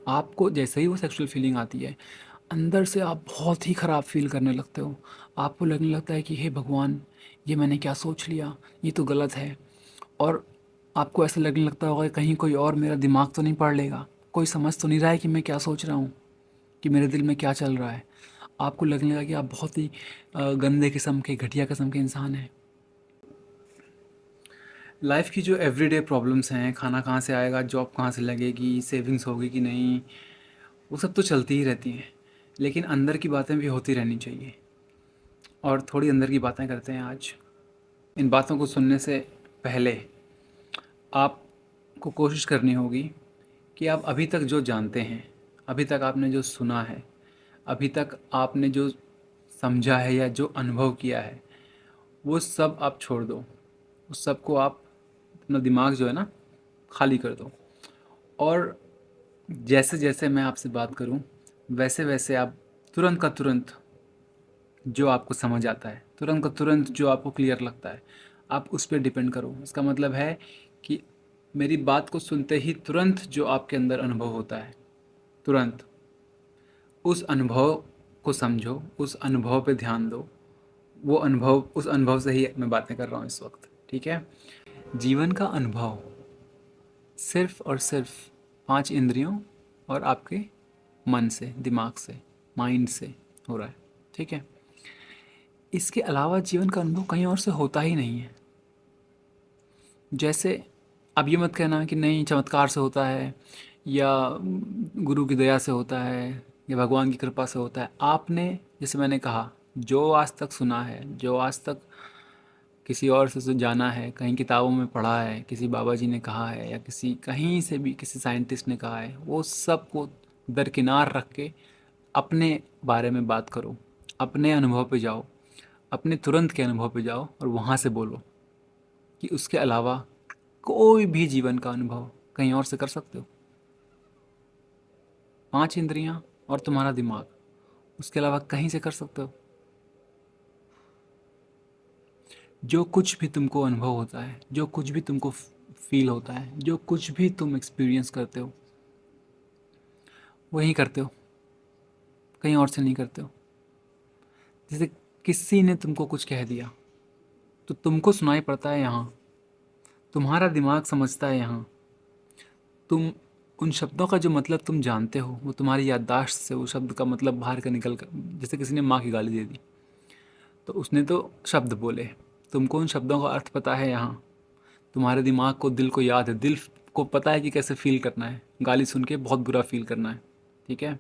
आपको जैसे ही वो सेक्सुअल फीलिंग आती है, अंदर से आप बहुत ही ख़राब फ़ील करने लगते हो। आपको लगने लगता है कि हे भगवान! ये मैंने क्या सोच लिया, ये तो गलत है। और आपको ऐसा लगने लगता होगा कि कहीं कोई और मेरा दिमाग तो नहीं पढ़ लेगा, कोई समझ तो नहीं रहा है कि मैं क्या सोच रहा हूँ, कि मेरे दिल में क्या चल रहा है। आपको लगने लगा कि आप बहुत ही गंदे किस्म के, घटिया किस्म के इंसान हैं। लाइफ की जो एवरीडे प्रॉब्लम्स हैं, खाना कहाँ से आएगा, जॉब कहाँ से लगेगी, सेविंग्स होगी कि नहीं, वो सब तो चलती ही रहती हैं। लेकिन अंदर की बातें भी होती रहनी चाहिए। और थोड़ी अंदर की बातें करते हैं आज। इन बातों को सुनने से पहले आपको कोशिश करनी होगी कि आप अभी तक जो जानते हैं, अभी तक आपने जो सुना है, अभी तक आपने जो समझा है या जो अनुभव किया है, वो सब आप छोड़ दो। उस सब को आप, अपना दिमाग जो है ना, खाली कर दो। और जैसे जैसे मैं आपसे बात करूं, वैसे वैसे आप तुरंत का तुरंत जो आपको समझ आता है, तुरंत का तुरंत जो आपको क्लियर लगता है, आप उस पर डिपेंड करो। इसका मतलब है कि मेरी बात को सुनते ही तुरंत जो आपके अंदर अनुभव होता है, तुरंत उस अनुभव को समझो, उस अनुभव पे ध्यान दो। वो अनुभव, उस अनुभव से ही मैं बातें कर रहा हूँ इस वक्त, ठीक है। जीवन का अनुभव सिर्फ और सिर्फ 5 इंद्रियों और आपके मन से, दिमाग से, माइंड से हो रहा है, ठीक है। इसके अलावा जीवन का अनुभव कहीं और से होता ही नहीं है। जैसे अब ये मत कहना कि नहीं चमत्कार से होता है, या गुरु की दया से होता है, या भगवान की कृपा से होता है। आपने, जैसे मैंने कहा, जो आज तक सुना है, जो आज तक किसी और से जाना है, कहीं किताबों में पढ़ा है, किसी बाबा जी ने कहा है, या किसी कहीं से भी किसी साइंटिस्ट ने कहा है, वो सब को दरकिनार रख के अपने बारे में बात करो। अपने अनुभव पे जाओ, अपने तुरंत के अनुभव पे जाओ और वहाँ से बोलो कि उसके अलावा कोई भी जीवन का अनुभव कहीं और से कर सकते हो। 5 इंद्रियां और तुम्हारा दिमाग, उसके अलावा कहीं से कर सकते हो। जो कुछ भी तुमको अनुभव होता है, जो कुछ भी तुमको फील होता है, जो कुछ भी तुम एक्सपीरियंस करते हो, वहीं करते हो, कहीं और से नहीं करते हो। जैसे किसी ने तुमको कुछ कह दिया तो तुमको सुनाई पड़ता है यहाँ, तुम्हारा दिमाग समझता है यहाँ। तुम उन शब्दों का जो मतलब तुम जानते हो, वो तुम्हारी याददाश्त से वो शब्द का मतलब बाहर का निकल कर, जैसे किसी ने माँ की गाली दे दी तो उसने तो शब्द बोले, तुमको उन शब्दों का अर्थ पता है यहाँ। तुम्हारे दिमाग को, दिल को याद है, दिल को पता है कि कैसे फील करना है, गाली सुन के बहुत बुरा फील करना है, ठीक है।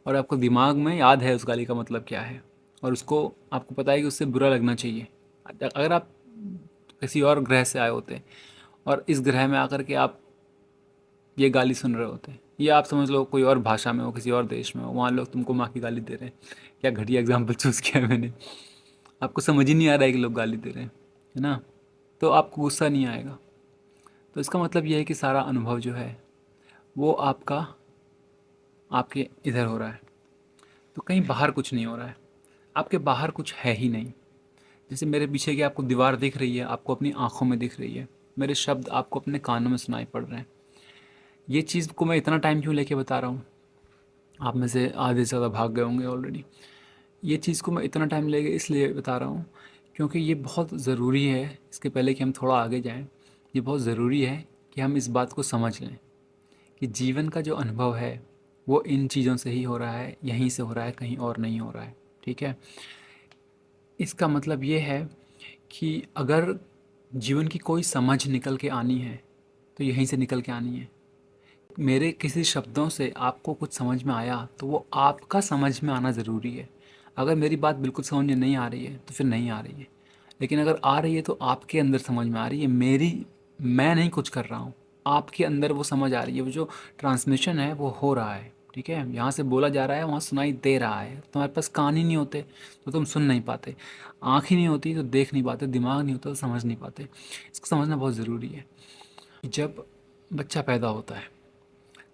और आपको दिमाग में याद है उस गाली का मतलब क्या है, और उसको आपको पता है कि उससे बुरा लगना चाहिए। अगर आप किसी और ग्रह से आए होते और इस ग्रह में आकर के आप ये गाली सुन रहे होते, या आप समझ लो कोई और भाषा में हो, किसी और देश में हो, वहाँ लोग तुमको माँ की गाली दे रहे हैं। क्या घटिया एग्जाम्पल चूज़ किया है मैंने। आपको समझ ही नहीं आ रहा है कि लोग गाली दे रहे हैं, है ना। तो आपको गुस्सा नहीं आएगा। तो इसका मतलब ये है कि सारा अनुभव जो है वो आपका, आपके इधर हो रहा है। तो कहीं बाहर कुछ नहीं हो रहा है, आपके बाहर कुछ है ही नहीं। जैसे मेरे पीछे की आपको दीवार दिख रही है, आपको अपनी आंखों में दिख रही है, मेरे शब्द आपको अपने कानों में सुनाई पड़ रहे हैं। ये चीज़ को मैं इतना टाइम क्यों लेके बता रहा हूँ, आप में से आधे से ज़्यादा भाग गए होंगे ऑलरेडी। ये चीज़ को मैं इतना टाइम लेके इसलिए बता रहा हूँ क्योंकि ये बहुत ज़रूरी है। इसके पहले कि हम थोड़ा आगे जाएं, ये बहुत ज़रूरी है कि हम इस बात को समझ लें कि जीवन का जो अनुभव है वो इन चीज़ों से ही हो रहा है, यहीं से हो रहा है, कहीं और नहीं हो रहा है, ठीक है। इसका मतलब ये है कि अगर जीवन की कोई समझ निकल के आनी है तो यहीं से निकल के आनी है। मेरे किसी शब्दों से आपको कुछ समझ में आया तो वो आपका समझ में आना ज़रूरी है। अगर मेरी बात बिल्कुल समझ में नहीं आ रही है तो फिर नहीं आ रही है। लेकिन अगर आ रही है तो आपके अंदर समझ में आ रही है, मेरी, मैं नहीं कुछ कर रहा हूँ, आपके अंदर वो समझ आ रही है। वो जो ट्रांसमिशन है वो हो रहा है, ठीक है। यहाँ से बोला जा रहा है, वहाँ सुनाई दे रहा है। तुम्हारे पास कान ही नहीं होते तो तुम सुन नहीं पाते, आँख ही नहीं होती तो देख नहीं पाते, दिमाग नहीं होता तो समझ नहीं पाते। इसको समझना बहुत ज़रूरी है। जब बच्चा पैदा होता है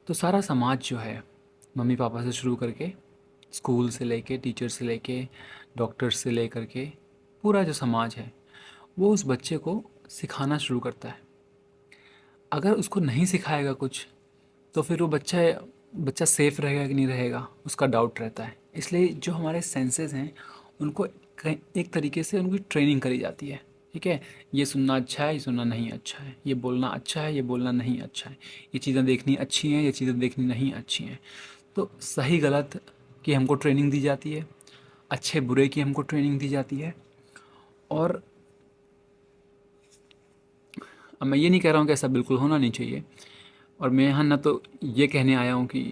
तो सारा समाज जो है, मम्मी पापा से शुरू करके, स्कूल से लेके, टीचर से लेके, डॉक्टर से लेकर के, पूरा जो समाज है वो उस बच्चे को सिखाना शुरू करता है। अगर उसको नहीं सिखाएगा कुछ तो फिर वो बच्चा बच्चा सेफ़ रहेगा कि नहीं रहेगा उसका डाउट रहता है। इसलिए जो हमारे सेंसेस हैं उनको एक तरीके से उनकी ट्रेनिंग करी जाती है। ठीक है, ये सुनना अच्छा है, ये सुनना नहीं अच्छा है, ये बोलना अच्छा है, ये बोलना नहीं अच्छा है, ये चीज़ें देखनी अच्छी हैं, ये चीज़ें देखनी नहीं अच्छी हैं। तो सही गलत की हमको ट्रेनिंग दी जाती है, अच्छे बुरे की हमको ट्रेनिंग दी जाती है। और अब मैं ये नहीं कह रहा हूँ कि ऐसा बिल्कुल होना नहीं चाहिए, और मैं यहाँ ना तो ये कहने आया हूँ कि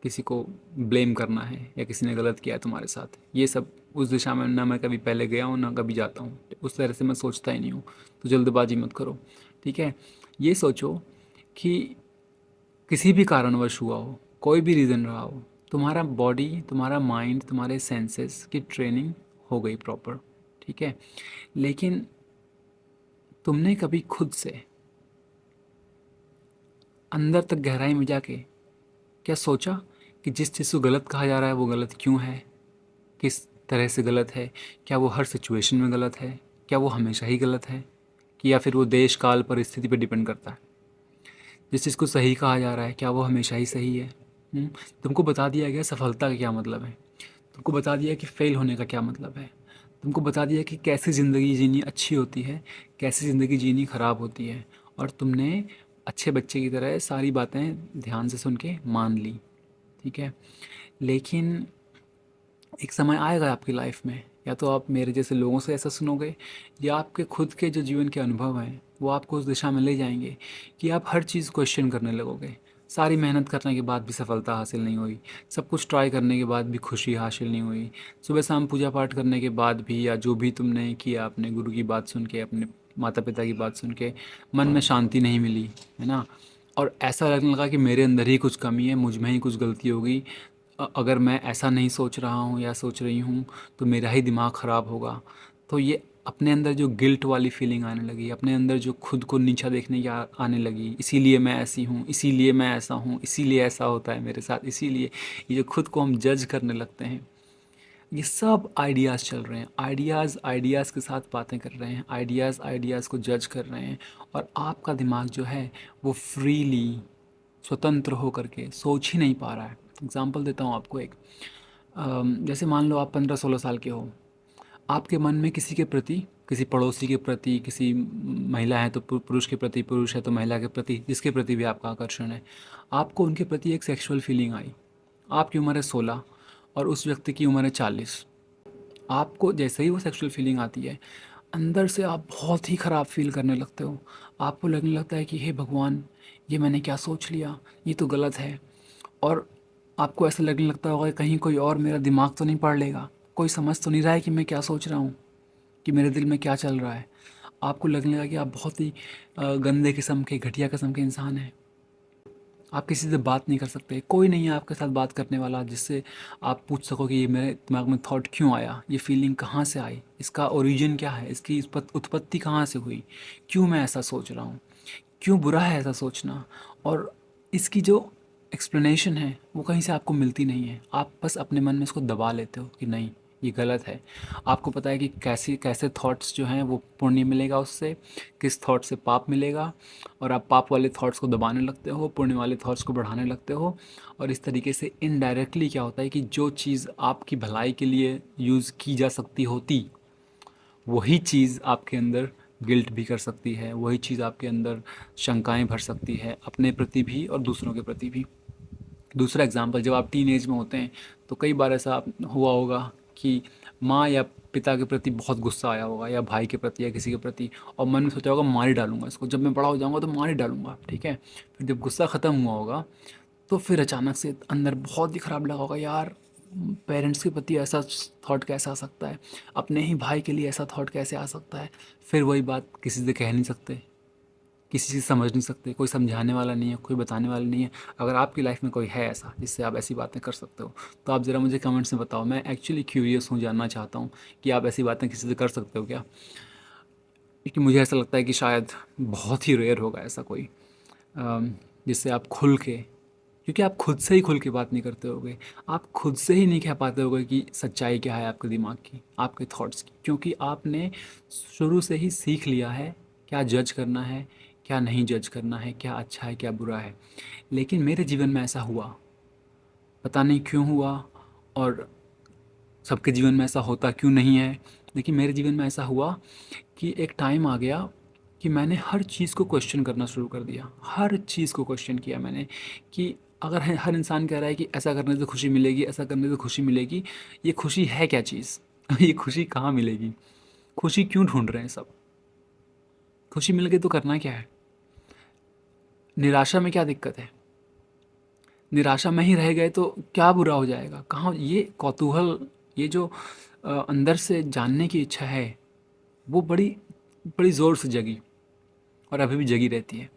किसी को ब्लेम करना है या किसी ने गलत किया है तुम्हारे साथ, ये सब उस दिशा में ना मैं कभी पहले गया हूँ ना कभी जाता हूँ, उस तरह से मैं सोचता ही नहीं हूँ। तो जल्दबाजी मत करो, ठीक है। ये सोचो कि किसी भी कारणवश हुआ हो, कोई भी रीज़न रहा हो, तुम्हारा बॉडी, तुम्हारा माइंड, तुम्हारे सेंसेस की ट्रेनिंग हो गई प्रॉपर, ठीक है। लेकिन तुमने कभी खुद से अंदर तक गहराई में जाके क्या सोचा कि जिस चीज़ को गलत कहा जा रहा है वो गलत क्यों है, किस तरह से गलत है, क्या वो हर सिचुएशन में गलत है, क्या वो हमेशा ही गलत है, कि या फिर वो देश काल परिस्थिति पर डिपेंड करता है। जिस चीज़ को सही कहा जा रहा है क्या वो हमेशा ही सही है? तुमको बता दिया गया सफलता का क्या मतलब है, तुमको बता दिया कि फ़ेल होने का क्या मतलब है, तुमको बता दिया कि कैसे ज़िंदगी जीनी अच्छी होती है, कैसे ज़िंदगी जीनी ख़राब होती है, और तुमने अच्छे बच्चे की तरह सारी बातें ध्यान से सुन के मान ली, ठीक है। लेकिन एक समय आएगा आपकी लाइफ में, या तो आप मेरे जैसे लोगों से ऐसा सुनोगे, या आपके खुद के जो जीवन के अनुभव हैं वो आपको उस दिशा में ले जाएंगे कि आप हर चीज़ क्वेश्चन करने लगोगे। सारी मेहनत करने के बाद भी सफलता हासिल नहीं हुई, सब कुछ ट्राई करने के बाद भी खुशी हासिल नहीं हुई, सुबह शाम पूजा पाठ करने के बाद भी, या जो भी तुमने किया, अपने गुरु की बात सुन के, अपने माता पिता की बात सुन के मन में शांति नहीं मिली, है ना। और ऐसा लगने लगा कि मेरे अंदर ही कुछ कमी है, मुझ में ही कुछ गलती हो गई, अगर मैं ऐसा नहीं सोच रहा हूँ या सोच रही हूँ तो मेरा ही दिमाग ख़राब होगा। तो ये अपने अंदर जो गिल्ट वाली फीलिंग आने लगी, अपने अंदर जो खुद को नीचा देखने की आने लगी, इसीलिए मैं ऐसी हूँ, इसीलिए मैं ऐसा हूँ, इसीलिए ऐसा होता है मेरे साथ, इसीलिए, ये जो खुद को हम जज करने लगते हैं, ये सब आइडियाज़ चल रहे हैं। आइडियाज़ आइडियाज़ के साथ बातें कर रहे हैं, आइडियाज़ आइडियाज़ को जज कर रहे हैं, और आपका दिमाग जो है वो फ्रीली, स्वतंत्र होकर के सोच ही नहीं पा रहा है। एग्ज़ाम्पल देता हूँ आपको एक। जैसे मान लो आप 15-16 साल के हो, आपके मन में किसी के प्रति, किसी पड़ोसी के प्रति, किसी महिला है तो पुरुष के प्रति, पुरुष है तो महिला के प्रति, जिसके प्रति भी आपका आकर्षण है, आपको उनके प्रति एक सेक्सुअल फीलिंग आई। आपकी उम्र है 16 और उस व्यक्ति की उम्र है 40। आपको जैसे ही वो सेक्सुअल फीलिंग आती है, अंदर से आप बहुत ही ख़राब फील करने लगते हो। आपको लगने लगता है कि हे भगवान, ये मैंने क्या सोच लिया, ये तो गलत है। और आपको ऐसा लगने लगता होगा कि कहीं कोई और मेरा दिमाग तो नहीं पढ़ लेगा, कोई समझ तो नहीं रहा है कि मैं क्या सोच रहा हूँ, कि मेरे दिल में क्या चल रहा है। आपको लगने लगा कि आप बहुत ही गंदे किस्म के, घटिया किस्म के इंसान हैं। आप किसी से बात नहीं कर सकते, कोई नहीं है आपके साथ बात करने वाला जिससे आप पूछ सको कि ये मेरे दिमाग में थॉट क्यों आया, ये फीलिंग कहाँ से आई, इसका ओरिजिन क्या है, इसकी उत्पत्ति कहाँ से हुई, क्यों मैं ऐसा सोच रहा हूँ, क्यों बुरा है ऐसा सोचना। और इसकी जो एक्सप्लेनेशन है वो कहीं से आपको मिलती नहीं है, आप बस अपने मन में इसको दबा लेते हो कि नहीं, ये गलत है। आपको पता है कि कैसे कैसे थॉट्स जो हैं वो पुण्य मिलेगा उससे, किस थॉट से पाप मिलेगा, और आप पाप वाले थॉट्स को दबाने लगते हो, पुण्य वाले थॉट्स को बढ़ाने लगते हो। और इस तरीके से इनडायरेक्टली क्या होता है कि जो चीज़ आपकी भलाई के लिए यूज़ की जा सकती होती, वही चीज़ आपके अंदर गिल्ट भी कर सकती है, वही चीज़ आपके अंदर शंकाएं भर सकती है, अपने प्रति भी और दूसरों के प्रति भी। दूसरा एग्जांपल, जब आप टीन एज में होते हैं तो कई बार ऐसा हुआ होगा कि माँ या पिता के प्रति बहुत गुस्सा आया होगा, या भाई के प्रति या किसी के प्रति, और मन में सोचा होगा मार ही डालूंगा इसको, जब मैं बड़ा हो जाऊंगा तो मार ही डालूंगा, ठीक है। फिर जब गुस्सा ख़त्म हुआ होगा तो फिर अचानक से अंदर बहुत ही ख़राब लगा होगा, यार पेरेंट्स के प्रति ऐसा थॉट कैसे आ सकता है, अपने ही भाई के लिए ऐसा थॉट कैसे आ सकता है। फिर वही बात किसी से कह नहीं सकते, किसी से समझ नहीं सकते, कोई समझाने वाला नहीं है, कोई बताने वाला नहीं है। अगर आपकी लाइफ में कोई है ऐसा जिससे आप ऐसी बातें कर सकते हो, तो आप ज़रा मुझे कमेंट्स में बताओ। मैं एक्चुअली क्यूरियस हूँ, जानना चाहता हूँ कि आप ऐसी बातें किसी से कर सकते हो क्या, क्योंकि मुझे ऐसा लगता है कि शायद बहुत ही रेयर होगा ऐसा कोई, जिससे आप खुल के, क्योंकि आप खुद से ही खुल के बात नहीं करते होगे, आप खुद से ही नहीं कह पाते होगे कि सच्चाई क्या है आपके दिमाग की, आपके थॉट्स की, क्योंकि आपने शुरू से ही सीख लिया है क्या जज करना है, क्या नहीं जज करना है, क्या अच्छा है क्या बुरा है। लेकिन मेरे जीवन में ऐसा हुआ, पता नहीं क्यों हुआ और सबके जीवन में ऐसा होता क्यों नहीं है, लेकिन मेरे जीवन में ऐसा हुआ कि एक टाइम आ गया कि मैंने हर चीज़ को क्वेश्चन करना शुरू कर दिया। हर चीज़ को क्वेश्चन किया मैंने कि अगर हर इंसान कह रहा है कि ऐसा करने से खुशी मिलेगी, ऐसा करने से खुशी मिलेगी, ये खुशी है क्या चीज़? ये खुशी कहाँ मिलेगी? खुशी क्यों ढूंढ रहे हैं सब? खुशी मिल गई तो करना क्या है? निराशा में क्या दिक्कत है? निराशा में ही रह गए तो क्या बुरा हो जाएगा? कहाँ ये कौतूहल, ये जो अंदर से जानने की इच्छा है, वो बड़ी बड़ी ज़ोर से जगी और अभी भी जगी रहती है।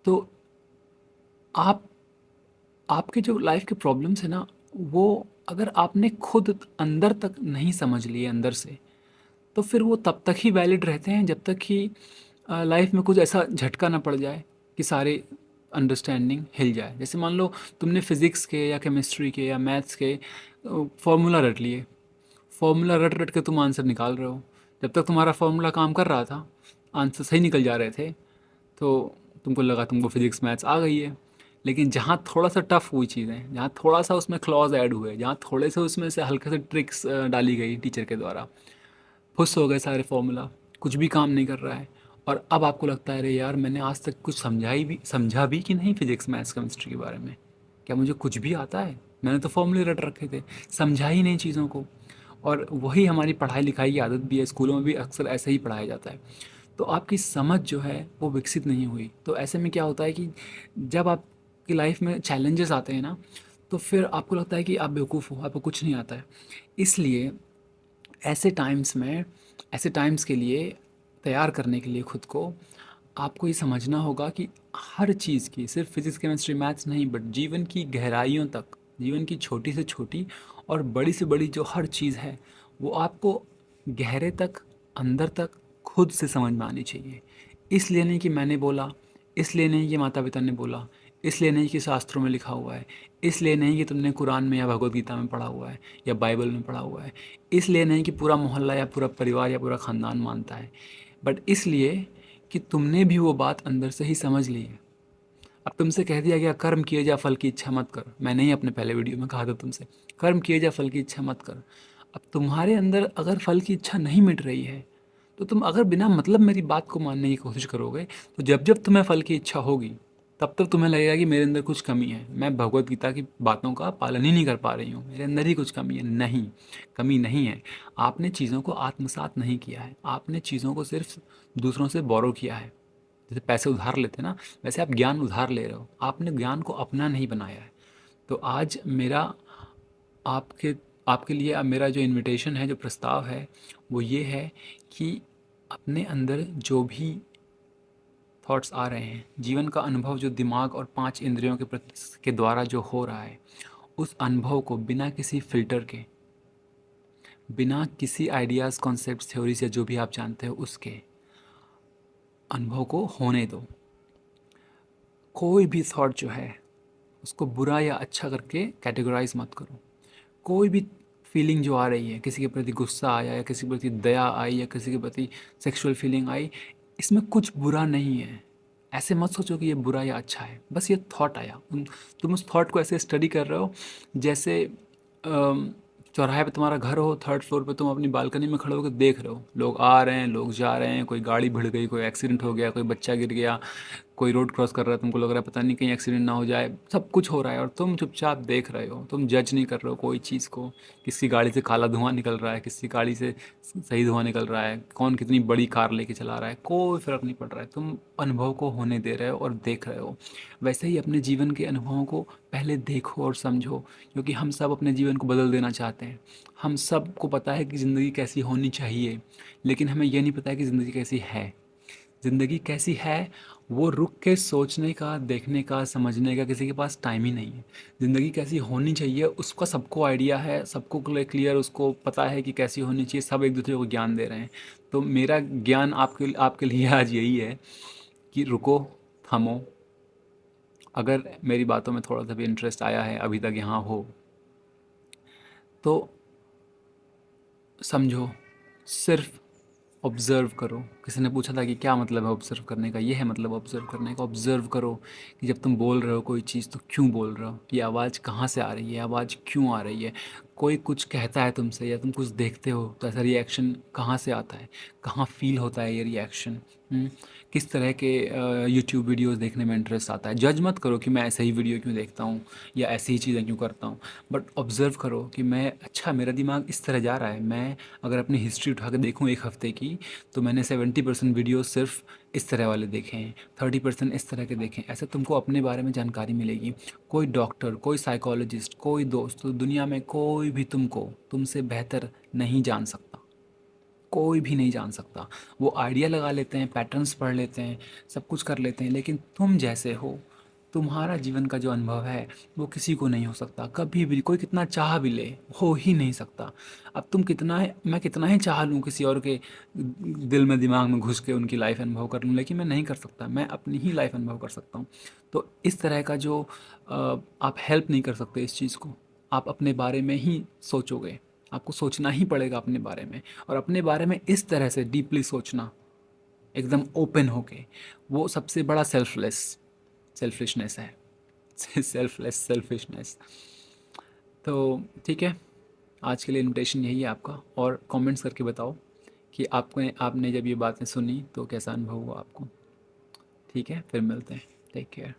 तो आप आपके जो लाइफ के प्रॉब्लम्स है ना, वो अगर आपने खुद अंदर तक नहीं समझ लिए अंदर से, तो फिर वो तब तक ही वैलिड रहते हैं जब तक कि लाइफ में कुछ ऐसा झटका ना पड़ जाए कि सारे अंडरस्टैंडिंग हिल जाए। जैसे मान लो तुमने फिज़िक्स के या केमिस्ट्री के या मैथ्स के फॉर्मूला रट लिए, फॉर्मूला रट रट के तुम आंसर निकाल रहे हो। जब तक तुम्हारा फॉर्मूला काम कर रहा था, आंसर सही निकल जा रहे थे, तो तुमको लगा तुमको फिजिक्स मैथ्स आ गई है। लेकिन जहाँ थोड़ा सा टफ हुई चीज़ें, जहाँ थोड़ा सा उसमें क्लॉज ऐड हुए, जहाँ थोड़े से उसमें से हल्के से ट्रिक्स डाली गई टीचर के द्वारा, फुस हो गए सारे फॉर्मूला, कुछ भी काम नहीं कर रहा है। और अब आपको लगता है अरे यार, मैंने आज तक कुछ समझा भी कि नहीं फिजिक्स मैथ्स केमिस्ट्री के बारे में? क्या मुझे कुछ भी आता है? मैंने तो फॉर्मूले रट रखे थे, समझा ही नहीं चीज़ों को। और वही हमारी पढ़ाई लिखाई की आदत भी है, स्कूलों में भी अक्सर ऐसे ही पढ़ाया जाता है। तो आपकी समझ जो है वो विकसित नहीं हुई। तो ऐसे में क्या होता है कि जब आपकी लाइफ में चैलेंजेस आते हैं ना, तो फिर आपको लगता है कि आप बेवकूफ़ हो, आपको कुछ नहीं आता है। इसलिए ऐसे टाइम्स में, ऐसे टाइम्स के लिए तैयार करने के लिए खुद को, आपको ये समझना होगा कि हर चीज़ की, सिर्फ फिजिक्स केमिस्ट्री मैथ्स नहीं, बट जीवन की गहराइयों तक, जीवन की छोटी से छोटी और बड़ी से बड़ी जो हर चीज़ है, वो आपको गहरे तक, अंदर तक खुद से समझ में आनी चाहिए। इसलिए नहीं कि मैंने बोला, इसलिए नहीं कि माता पिता ने बोला, इसलिए नहीं कि शास्त्रों में लिखा हुआ है, इसलिए नहीं कि तुमने कुरान में या भगवत गीता में पढ़ा हुआ है या बाइबल में पढ़ा हुआ है, इसलिए नहीं कि पूरा मोहल्ला या पूरा परिवार या पूरा ख़ानदान मानता है, बट इसलिए कि तुमने भी वो बात अंदर से ही समझ ली है। अब तुमसे कह दिया गया कर्म किए जा फल की इच्छा मत कर, मैंने ही अपने पहले वीडियो में कहा था तुमसे, कर्म किए जा फल की इच्छा मत कर। अब तुम्हारे अंदर अगर फल की इच्छा नहीं मिट रही है, तो तुम अगर बिना मतलब मेरी बात को मानने की कोशिश करोगे, तो जब जब तुम्हें फल की इच्छा होगी, तब तब तुम्हें लगेगा कि मेरे अंदर कुछ कमी है, मैं भगवत गीता की बातों का पालन ही नहीं कर पा रही हूँ, मेरे अंदर ही कुछ कमी है। नहीं, कमी नहीं है। आपने चीज़ों को आत्मसात नहीं किया है, आपने चीज़ों को सिर्फ दूसरों से बोरो किया है। जैसे पैसे उधार लेते हैं ना, वैसे आप ज्ञान उधार ले रहे हो, आपने ज्ञान को अपना नहीं बनाया है। तो आज मेरा आपके आपके लिए अब मेरा जो इनविटेशन है, जो प्रस्ताव है, वो ये है कि अपने अंदर जो भी थॉट्स आ रहे हैं, जीवन का अनुभव जो दिमाग और 5 इंद्रियों के द्वारा जो हो रहा है, उस अनुभव को बिना किसी फ़िल्टर के, बिना किसी आइडियाज़, कॉन्सेप्ट्स, थ्योरीज़ या जो भी आप जानते हो उसके अनुभव को होने दो। कोई भी थॉट जो है, उसको बुरा या अच्छा करके कैटेगराइज मत करो। कोई भी फीलिंग जो आ रही है, किसी के प्रति गुस्सा आया या किसी के प्रति दया आई या किसी के प्रति सेक्सुअल फीलिंग आई, इसमें कुछ बुरा नहीं है। ऐसे मत सोचो कि ये बुरा या अच्छा है, बस ये थॉट आया, तुम उस थॉट को ऐसे स्टडी कर रहे हो जैसे चौराहे पे तुम्हारा घर हो, थर्ड फ्लोर पे तुम अपनी बालकनी में खड़े होकर देख रहे हो, लोग आ रहे हैं, लोग जा रहे हैं, कोई गाड़ी भिड़ गई, कोई एक्सीडेंट हो गया, कोई बच्चा गिर गया, कोई रोड क्रॉस कर रहा है, तुमको लग रहा है पता नहीं कहीं एक्सीडेंट ना हो जाए, सब कुछ हो रहा है और तुम चुपचाप देख रहे हो, तुम जज नहीं कर रहे हो कोई चीज़ को। किसी गाड़ी से काला धुआं निकल रहा है, किसी गाड़ी से सही धुआं निकल रहा है, कौन कितनी बड़ी कार लेके चला रहा है, कोई फ़र्क नहीं पड़ रहा है, तुम अनुभव को होने दे रहे हो और देख रहे हो। वैसे ही अपने जीवन के अनुभवों को पहले देखो और समझो, क्योंकि हम सब अपने जीवन को बदल देना चाहते हैं। हम सब को पता है कि ज़िंदगी कैसी होनी चाहिए, लेकिन हमें यह नहीं पता है कि ज़िंदगी कैसी है। ज़िंदगी कैसी है, वो रुक के सोचने का, देखने का, समझने का किसी के पास टाइम ही नहीं है। ज़िंदगी कैसी होनी चाहिए उसका सबको आइडिया है, सबको क्लियर उसको पता है कि कैसी होनी चाहिए, सब एक दूसरे को ज्ञान दे रहे हैं। तो मेरा ज्ञान आपके लिए आज यही है कि रुको, थमो। अगर मेरी बातों में थोड़ा सा भी इंटरेस्ट आया है अभी तक यहाँ हो, तो समझो, सिर्फ ऑब्ज़र्व करो। किसी ने पूछा था कि क्या मतलब है ऑब्ज़र्व करने का? ये है मतलब ऑब्ज़र्व करने का। ऑब्ज़र्व करो कि जब तुम बोल रहे हो कोई चीज़ तो क्यों बोल रहे हो? ये आवाज़ कहाँ से आ रही है? आवाज़ क्यों आ रही है? कोई कुछ कहता है तुमसे या तुम कुछ देखते हो तो ऐसा रिएक्शन कहाँ से आता है? कहाँ फ़ील होता है ये रिएक्शन? किस तरह के यूट्यूब वीडियोज़ देखने में इंटरेस्ट आता है? जज मत करो कि मैं ऐसे ही वीडियो क्यों देखता हूँ या ऐसी ही चीज़ें क्यों करता हूँ। बट ऑब्ज़र्व करो कि मैं अच्छा मेरा दिमाग इस तरह जा रहा है। मैं अगर अपनी हिस्ट्री उठा के देखूँ 1 हफ़्ते की तो मैंने 70% वीडियोज़ सिर्फ़ इस तरह वाले देखे हैं, 30% इस तरह के देखे हैं। ऐसे तुमको अपने बारे में जानकारी मिलेगी। कोई डॉक्टर, कोई साइकोलॉजिस्ट, कोई दोस्त, तो दुनिया में कोई भी तुमको तुमसे बेहतर नहीं जान सकता। कोई भी नहीं जान सकता। वो आइडिया लगा लेते हैं, पैटर्न्स पढ़ लेते हैं, सब कुछ कर लेते हैं, लेकिन तुम जैसे हो, तुम्हारा जीवन का जो अनुभव है, वो किसी को नहीं हो सकता। कभी भी कोई कितना चाह भी ले, हो ही नहीं सकता। अब तुम कितना है मैं कितना ही चाह लूँ किसी और के दिल में, दिमाग में घुस के उनकी लाइफ़ अनुभव कर लूँ, लेकिन मैं नहीं कर सकता। मैं अपनी ही लाइफ़ अनुभव कर सकता हूँ। तो इस तरह का जो आप हेल्प नहीं कर सकते इस चीज़ को। आप अपने बारे में ही सोचोगे। आपको सोचना ही पड़ेगा अपने बारे में, और अपने बारे में इस तरह से डीपली सोचना, एकदम ओपन होके, वो सबसे बड़ा सेल्फिशनेस है। सेल्फिशनेस। तो ठीक है, आज के लिए इनविटेशन यही है आपका, और कमेंट्स करके बताओ कि आपने जब ये बातें सुनी तो कैसा अनुभव हुआ आपको। ठीक है, फिर मिलते हैं। Take care.